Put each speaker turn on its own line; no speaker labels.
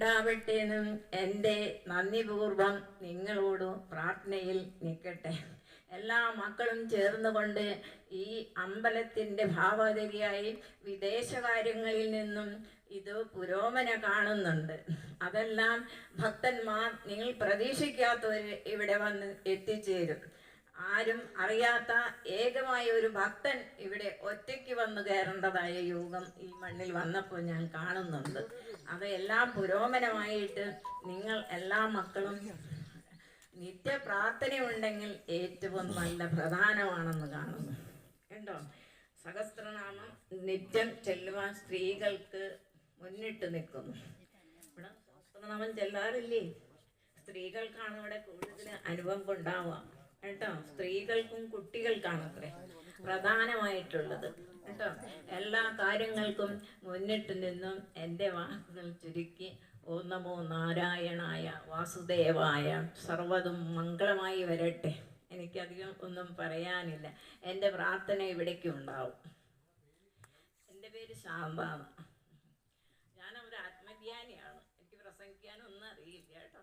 ഉണ്ടാവട്ടെ എന്നും എൻ്റെ നന്ദിപൂർവം നിങ്ങളോട് പ്രാർത്ഥനയിൽ നിൽക്കട്ടെ. എല്ലാ മക്കളും ചേർന്നുകൊണ്ട് ഈ അമ്പലത്തിൻ്റെ ഭാവതിരിയായി വിദേശകാര്യങ്ങളിൽ നിന്നും ഇത് പുരോഗമന കാണുന്നുണ്ട്. അതെല്ലാം ഭക്തന്മാർ നിങ്ങൾ പ്രതീക്ഷിക്കാത്തവർ ഇവിടെ വന്ന് എത്തിച്ചേരും. ആരും അറിയാത്ത ഏകമായ ഒരു ഭക്തൻ ഇവിടെ ഒറ്റയ്ക്ക് വന്ന് കയറേണ്ടതായ യോഗം ഈ മണ്ണിൽ വന്നപ്പോൾ ഞാൻ കാണുന്നുണ്ട്. അതെല്ലാം പുരോഗമനമായിട്ട് നിങ്ങൾ എല്ലാ മക്കളും നിത്യ പ്രാർത്ഥനയുണ്ടെങ്കിൽ ഏറ്റവും നല്ല പ്രധാനമാണെന്ന് കാണുന്നു കേട്ടോ. സഹസ്രനാമം നിത്യം ചെല്ലുവാൻ സ്ത്രീകൾക്ക് മുന്നിട്ട് നിൽക്കുന്നു. ഇവിടെ സഹസ്രനാമം ചെല്ലാറില്ലേ? സ്ത്രീകൾക്കാണ് ഇവിടെ കൂടുതൽ അനുഭവം ഉണ്ടാവുക കേട്ടോ. സ്ത്രീകൾക്കും കുട്ടികൾക്കാണ് അത്രേ പ്രധാനമായിട്ടുള്ളത് കേട്ടോ. എല്ലാ കാര്യങ്ങൾക്കും മുന്നിട്ട് നിന്നും എൻ്റെ വാക്കുകൾ ചുരുക്കി ഓം നമോ നാരായണായ വാസുദേവായ സർവ്വതും മംഗളമായി വരട്ടെ. എനിക്കധികം ഒന്നും പറയാനില്ല. എൻ്റെ പ്രാർത്ഥന ഇവിടേക്കും ഉണ്ടാവും. എൻ്റെ പേര് ശാന്താണ്. ഞാനൊരു ആത്മധ്യാനിയാണ്. എനിക്ക് പ്രസംഗിക്കാനൊന്നും അറിയില്ല കേട്ടോ.